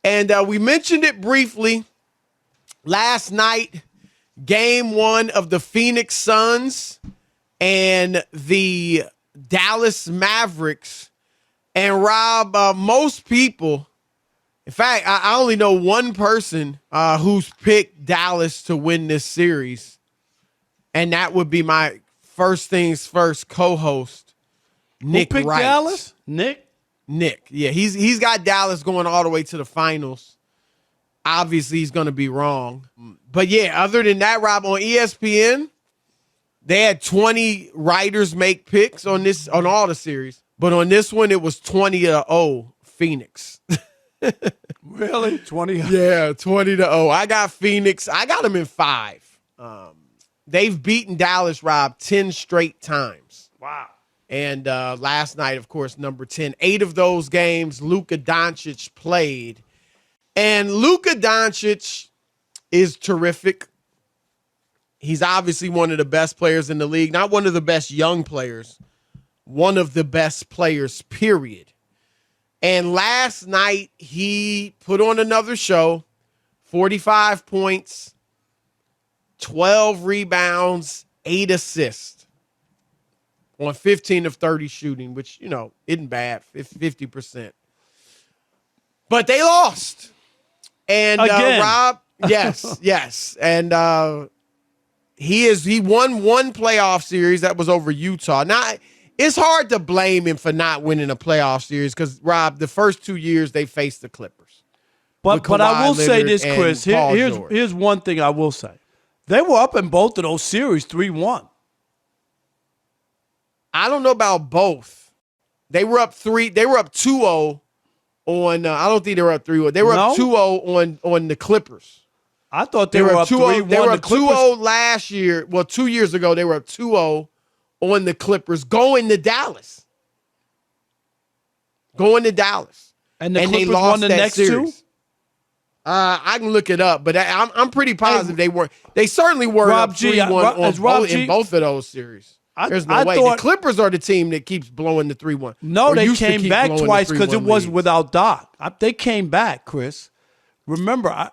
And we mentioned it briefly last night, game 1 of the Phoenix Suns and the Dallas Mavericks. And Rob, most people, in fact, I only know one person who's picked Dallas to win this series. And that would be my first things first co-host, Nick Who picked Wright. Dallas? Nick, yeah, he's got Dallas going all the way to the finals. Obviously, he's going to be wrong. But yeah, other than that, Rob, on ESPN, they had 20 writers make picks on all the series. But on this one, it was 20-0 Phoenix. really? 20? Yeah, 20-0. I got Phoenix. I got them in 5. They've beaten Dallas, Rob, 10 straight times. Wow. And last night, of course, number 10. 8 of those games, Luka Doncic played. And Luka Doncic is terrific. He's obviously one of the best players in the league. Not one of the best young players. One of the best players, period. And last night, he put on another show. 45 points, 12 rebounds, 8 assists on 15 of 30 shooting, which, isn't bad, 50%. But they lost. And Rob, yes. And he won one playoff series that was over Utah. Now, it's hard to blame him for not winning a playoff series because, Rob, the first 2 years they faced the Clippers. But I will say this, Chris. Here's one thing I will say. They were up in both of those series 3-1. I don't know about both. They were up 2-0 on I don't think they were up 3-0. They were up 2-0 on the Clippers. I thought they were up 3-1. They were up 2-0 last year. Well, 2 years ago, they were up 2-0 on the Clippers going to Dallas. And the Clippers won the next series. 2? I can look it up, but I'm pretty positive they weren't. They certainly weren't up 3-1 in both of those series. There's no way. The Clippers are the team that keeps blowing the 3-1. No, they came back twice because it was without Doc. They came back, Chris. Remember,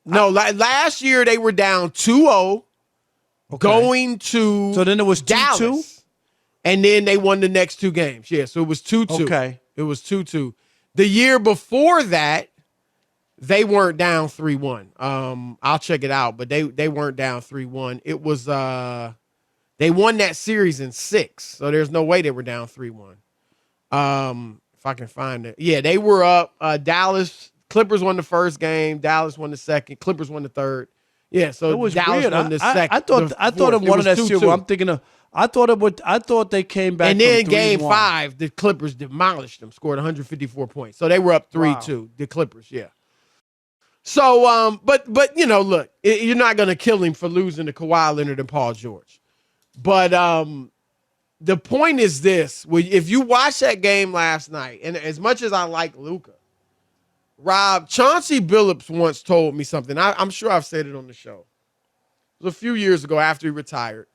last year they were down 2-0 going to So then it was 2-2? Dallas, and then they won the next 2 games. Yeah, so it was 2-2. Okay. It was 2-2. The year before that, they weren't down 3-1. I'll check it out, but they weren't down 3-1. It was they won that series in 6, so there's no way they were down 3-1. If I can find it. Yeah, they were up. Dallas, Clippers won the first game. Dallas won the second. Clippers won the third. Yeah, so it was Dallas weird. won the second. I thought in one of that series. I'm thinking of. I thought they came back. And then from game 3-1. 5, the Clippers demolished them, scored 154 points. So they were up 3-2. Wow. The Clippers, yeah. So, but look, you're not going to kill him for losing to Kawhi Leonard and Paul George. But the point is this. If you watch that game last night, and as much as I like Luka, Rob, Chauncey Billups once told me something. I'm sure I've said it on the show. It was a few years ago after he retired.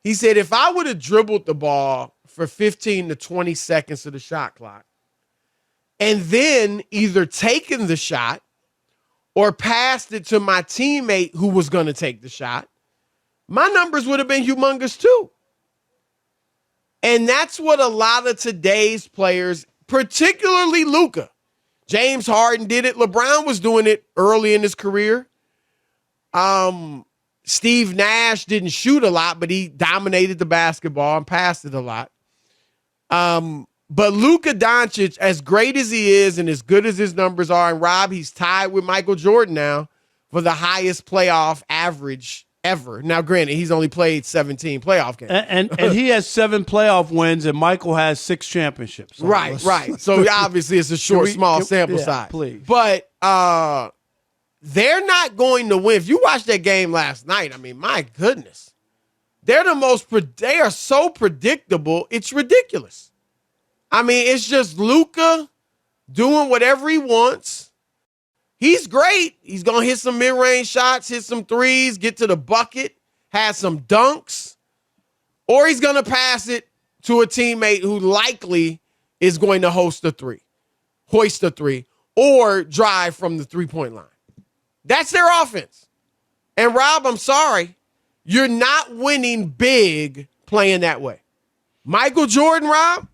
He said, if I would have dribbled the ball for 15 to 20 seconds of the shot clock and then either taken the shot or passed it to my teammate who was going to take the shot, my numbers would have been humongous too. And that's what a lot of today's players, particularly Luka, James Harden did it. LeBron was doing it early in his career. Steve Nash didn't shoot a lot, but he dominated the basketball and passed it a lot. But Luka Doncic, as great as he is and as good as his numbers are, and Rob, he's tied with Michael Jordan now for the highest playoff average ever. Now, granted, he's only played 17 playoff games. And he has 7 playoff wins, and Michael has 6 championships. So right. So obviously it's a small sample size. Please. But they're not going to win. If you watched that game last night, I mean, my goodness. They are so predictable, it's ridiculous. I mean, it's just Luka doing whatever he wants. He's great. He's going to hit some mid-range shots, hit some threes, get to the bucket, have some dunks. Or he's going to pass it to a teammate who likely is going to hoist a three. or drive from the three-point line. That's their offense. And Rob, I'm sorry, you're not winning big playing that way. Michael Jordan, Rob,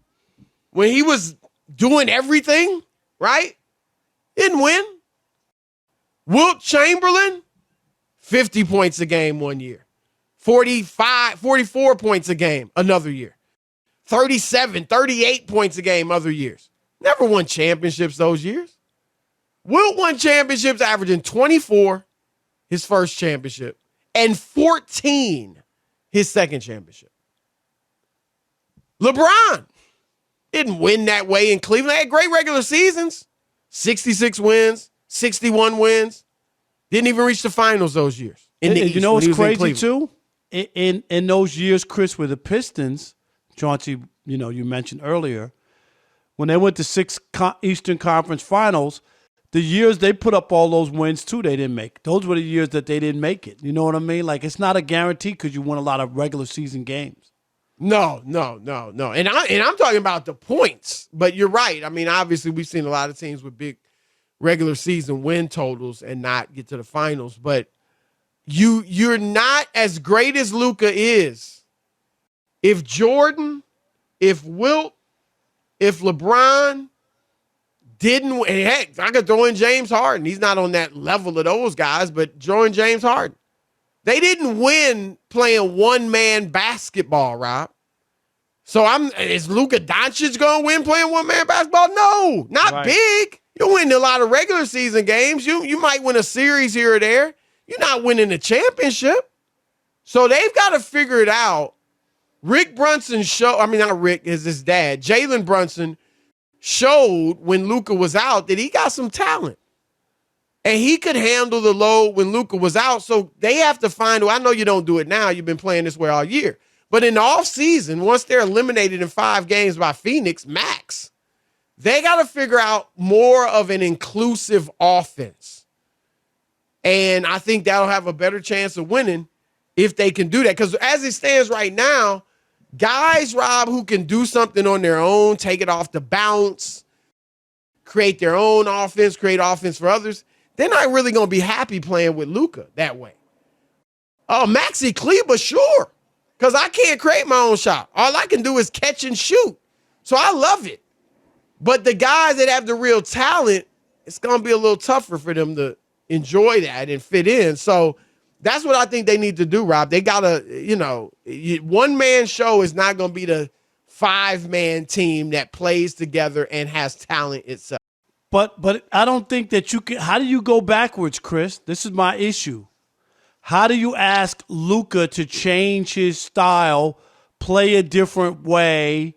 when he was doing everything, right? Didn't win. Wilt Chamberlain, 50 points a game one year. 44 points a game another year. 37, 38 points a game other years. Never won championships those years. Wilt won championships averaging 24 his first championship and 14 his second championship. LeBron didn't win that way in Cleveland. They had great regular seasons. 66 wins, 61 wins. Didn't even reach the finals those years. You know what's crazy too? In those years, Chris, with the Pistons, Chauncey, you mentioned earlier, when they went to 6 Eastern Conference Finals, the years they put up all those wins too, they didn't make. Those were the years that they didn't make it. You know what I mean? Like, it's not a guarantee because you won a lot of regular season games. No. And I'm talking about the points. But you're right. I mean, obviously, we've seen a lot of teams with big regular season win totals and not get to the finals. But you're not as great as Luka is. If Jordan, if Wilt, if LeBron didn't, and heck, I could throw in James Harden. He's not on that level of those guys, but Jordan, James Harden. They didn't win playing one-man basketball, Rob. So is Luka Doncic going to win playing one-man basketball? No, not big. You win a lot of regular season games. You might win a series here or there. You're not winning a championship. So they've got to figure it out. Rick Brunson not Rick, is his dad. Jalen Brunson showed when Luka was out that he got some talent. And he could handle the load when Luka was out. So they have to find, I know you don't do it now. You've been playing this way all year. But in the offseason, once they're eliminated in 5 games by Phoenix, max, they got to figure out more of an inclusive offense. And I think that'll have a better chance of winning if they can do that. Because as it stands right now, guys, Rob, who can do something on their own, take it off the bounce, create their own offense, create offense for others, they're not really going to be happy playing with Luka that way. Maxi Kleber, sure, because I can't create my own shot. All I can do is catch and shoot. So I love it. But the guys that have the real talent, it's going to be a little tougher for them to enjoy that and fit in. So that's what I think they need to do, Rob. They got to, one-man show is not going to be the 5-man team that plays together and has talent itself. But I don't think that you can. How do you go backwards, Chris? This is my issue. How do you ask Luka to change his style, play a different way,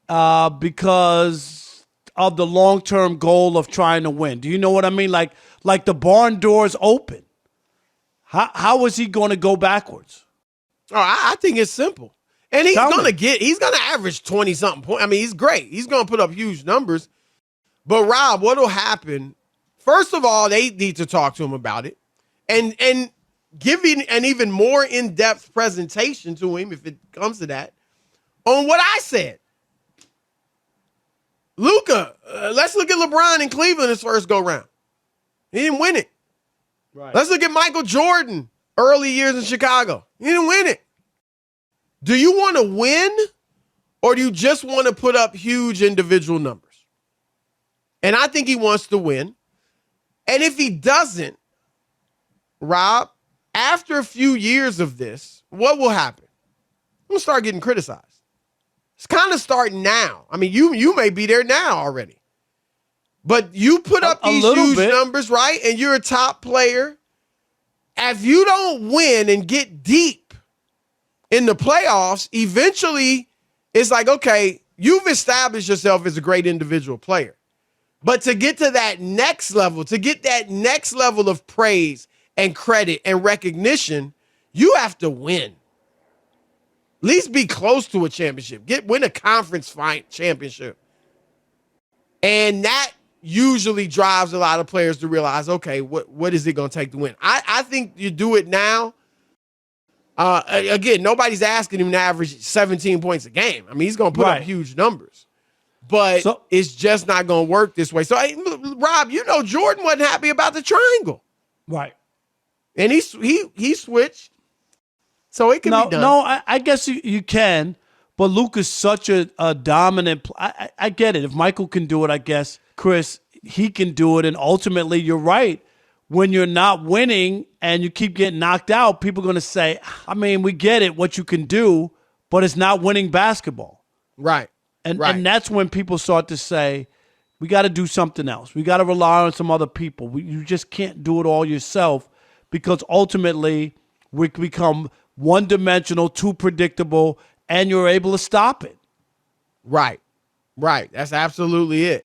because of the long-term goal of trying to win? Do you know what I mean? Like the barn door's open. How is he going to go backwards? Oh, I think it's simple. And he's going to average 20-something points. I mean, he's great. He's going to put up huge numbers. But, Rob, what will happen, first of all, they need to talk to him about it and giving an even more in-depth presentation to him, if it comes to that, on what I said. Luka, let's look at LeBron in Cleveland his first go-round. He didn't win it. Right. Let's look at Michael Jordan early years in Chicago. He didn't win it. Do you want to win, or do you just want to put up huge individual numbers? And I think he wants to win. And if he doesn't, Rob, after a few years of this, what will happen? I'm going to start getting criticized. It's kind of starting now. I mean, you may be there now already. But you put up these huge numbers, right? And you're a top player. If you don't win and get deep in the playoffs, eventually it's like, okay, you've established yourself as a great individual player. But to get to that next level, to get that next level of praise and credit and recognition, you have to win. At least be close to a championship. Win a conference championship. And that usually drives a lot of players to realize, okay, what is it going to take to win? I think you do it now. Again, nobody's asking him to average 17 points a game. I mean, he's going to put up huge numbers. But it's just not going to work this way. So Rob, Jordan wasn't happy about the triangle. Right. And he switched. So it can be done. No, I guess you can. But Luka's such a dominant. I get it. If Michael can do it, I guess, Chris, he can do it. And ultimately, you're right. When you're not winning and you keep getting knocked out, people are going to say, I mean, we get it, what you can do, but it's not winning basketball. Right. And that's when people start to say, we got to do something else. We got to rely on some other people. You just can't do it all yourself because ultimately we become one-dimensional, too predictable, and you're able to stop it. Right. That's absolutely it.